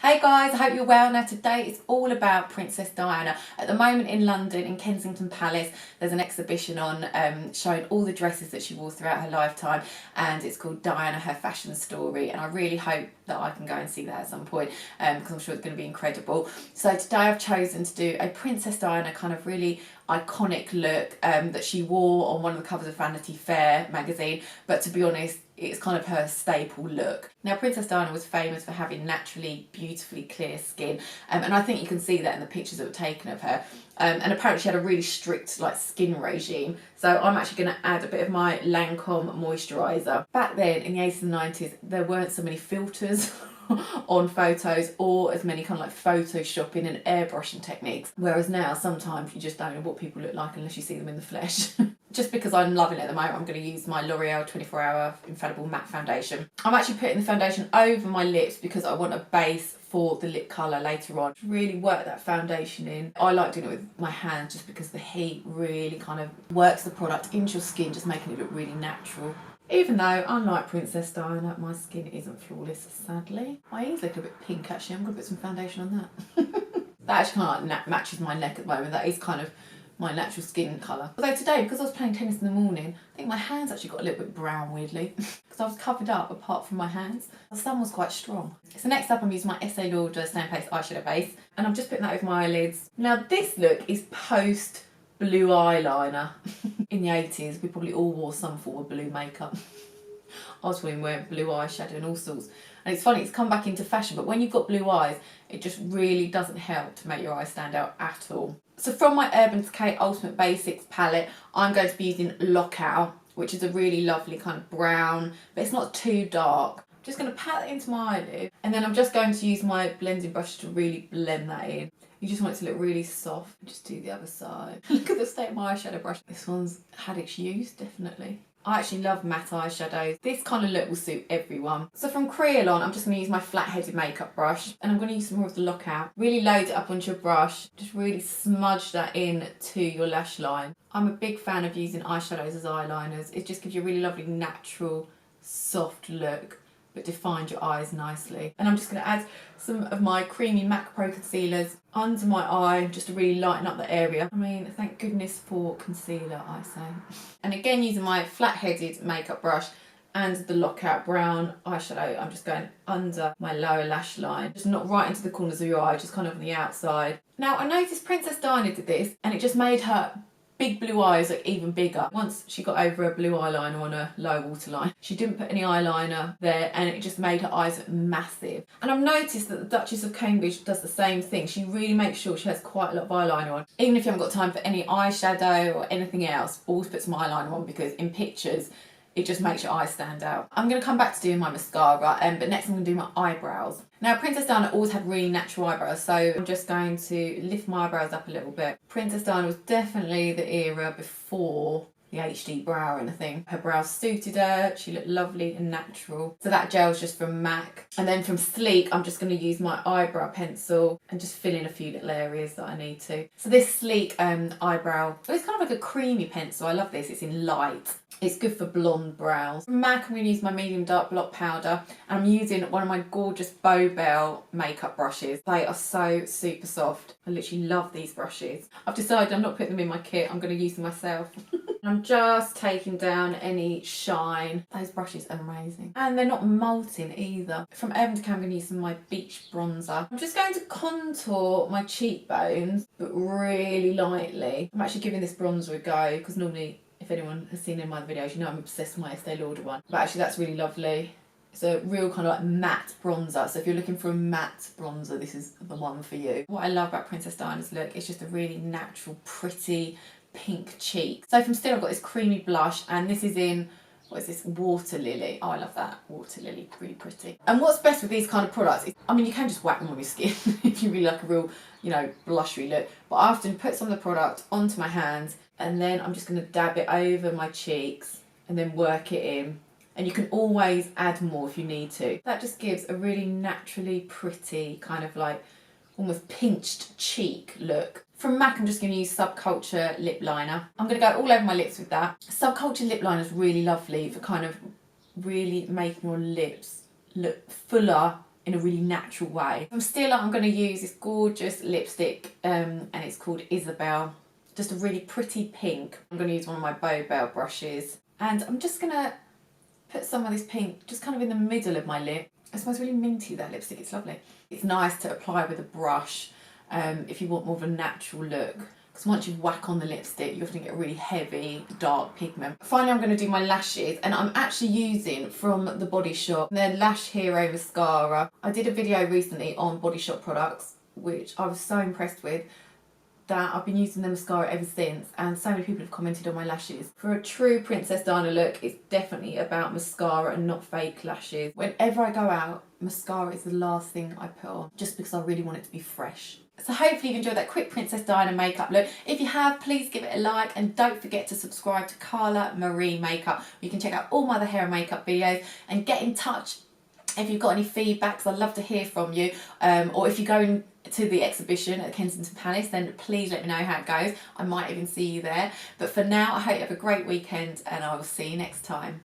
Hey guys, I hope you're well. Now today it's all about Princess Diana. At the moment in London, in Kensington Palace, there's an exhibition on showing all the dresses that she wore throughout her lifetime, and it's called Diana, Her Fashion Story, and I really hope that I can go and see that at some point because I'm sure it's going to be incredible. So today I've chosen to do a Princess Diana kind of really iconic look that she wore on one of the covers of Vanity Fair magazine, but to be honest, it's kind of her staple look. Now, Princess Diana was famous for having naturally, beautifully clear skin, and I think you can see that in the pictures that were taken of her. And apparently she had a really strict skin regime. So I'm actually going to add a bit of my Lancome moisturiser. Back then, in the 80s and 90s, there weren't so many filters on photos or as many kind of photoshopping and airbrushing techniques. Whereas now, sometimes you just don't know what people look like unless you see them in the flesh. Just because I'm loving it at the moment, I'm going to use my L'Oreal 24-hour Infallible Matte Foundation. I'm actually putting the foundation over my lips because I want a base for the lip colour later on. Really work that foundation in. I like doing it with my hands just because the heat really kind of works the product into your skin, just making it look really natural. Even though, unlike Princess Diana, my skin isn't flawless, sadly. My ears look a bit pink actually. I'm going to put some foundation on that. That actually kind of matches my neck at the moment. That is kind of my natural skin colour. Although today, because I was playing tennis in the morning, I think my hands actually got a little bit brown weirdly because I was covered up apart from my hands. The sun was quite strong. So next up I'm using my Estee Lauder Stay in Place eyeshadow base, and I'm just putting that over my eyelids. Now this look is post blue eyeliner. In the 80s we probably all wore some form of blue makeup. I was wearing blue eyeshadow and all sorts. And it's funny, it's come back into fashion, but when you've got blue eyes, it just really doesn't help to make your eyes stand out at all. So from my Urban Decay Ultimate Basics palette, I'm going to be using Lockout, which is a really lovely kind of brown, but it's not too dark. I'm just going to pat that into my eyelid, and then I'm just going to use my blending brush to really blend that in. You just want it to look really soft. Just do the other side. Look at the state of my eyeshadow brush. This one's had its use, definitely. I actually love matte eyeshadows. This kind of look will suit everyone. So from Creolon, I'm just going to use my flat-headed makeup brush, and I'm going to use some more of the Lockout. Really load it up onto your brush. Just really smudge that in to your lash line. I'm a big fan of using eyeshadows as eyeliners. It just gives you a really lovely, natural, soft look, but defines your eyes nicely. And I'm just going to add some of my creamy MAC Pro concealers under my eye just to really lighten up the area. I mean, thank goodness for concealer, I say. And again, using my flat-headed makeup brush and the Lockout brown eyeshadow, I'm just going under my lower lash line, just not right into the corners of your eye, just kind of on the outside. Now, I noticed Princess Diana did this, and it just made her big blue eyes look even bigger. Once she got over her blue eyeliner on her low waterline, she didn't put any eyeliner there, and it just made her eyes look massive. And I've noticed that the Duchess of Cambridge does the same thing. She really makes sure she has quite a lot of eyeliner on. Even if you haven't got time for any eyeshadow or anything else, always put some eyeliner on because in pictures it just makes your eyes stand out. I'm going to come back to doing my mascara, but next I'm going to do my eyebrows. Now, Princess Diana always had really natural eyebrows, so I'm just going to lift my eyebrows up a little bit. Princess Diana was definitely the era before the HD brow or anything. Her brows suited her, she looked lovely and natural. So that gel's just from MAC. And then from Sleek, I'm just going to use my eyebrow pencil and just fill in a few little areas that I need to. So this Sleek eyebrow, it's kind of like a creamy pencil. I love this, it's in light. It's good for blonde brows. From MAC, I'm going to use my medium dark blot powder, and I'm using one of my gorgeous Bow Bell makeup brushes. They are so super soft. I literally love these brushes. I've decided I'm not putting them in my kit, I'm going to use them myself. I'm just taking down any shine. Those brushes are amazing. And they're not molting either. From Urban Decay, I'm going to use some of my Beach bronzer. I'm just going to contour my cheekbones, but really lightly. I'm actually giving this bronzer a go, because normally, if anyone has seen any of my videos, you know I'm obsessed with my Estee Lauder one. But actually that's really lovely. It's a real kind of matte bronzer. So if you're looking for a matte bronzer, this is the one for you. What I love about Princess Diana's look is just a really natural, pretty pink cheek. So from Stila, I've got this creamy blush, and this is in, what is this, Waterlily. Oh, I love that, Waterlily, really pretty. And what's best with these kind of products is, I mean, you can just whack them on your skin if you really like a real, blushery look. But I often put some of the product onto my hands, and then I'm just going to dab it over my cheeks and then work it in. And you can always add more if you need to. That just gives a really naturally pretty kind of almost pinched cheek look. From MAC, I'm just going to use Subculture Lip Liner. I'm going to go all over my lips with that. Subculture Lip Liner is really lovely for kind of really making your lips look fuller in a really natural way. From Stila, I'm going to use this gorgeous lipstick and it's called Isabelle. Just a really pretty pink. I'm going to use one of my Bow Bell brushes. And I'm just going to put some of this pink just kind of in the middle of my lip. It smells really minty, that lipstick. It's lovely. It's nice to apply with a brush if you want more of a natural look. Because once you whack on the lipstick, you often get a really heavy, dark pigment. Finally, I'm going to do my lashes, and I'm actually using from the Bodyshop their Lash Hero Mascara. I did a video recently on Bodyshop products, which I was so impressed with, that I've been using the mascara ever since, and so many people have commented on my lashes. For a true Princess Diana look, it's definitely about mascara and not fake lashes. Whenever I go out, mascara is the last thing I put on, just because I really want it to be fresh. So hopefully you've enjoyed that quick Princess Diana makeup look. If you have, please give it a like, and don't forget to subscribe to CarlaMarieMakeup. You can check out all my other hair and makeup videos, and get in touch if you've got any feedback, because I'd love to hear from you. Or if you're going to the exhibition at Kensington Palace, then please let me know how it goes. I might even see you there. But for now, I hope you have a great weekend, and I will see you next time.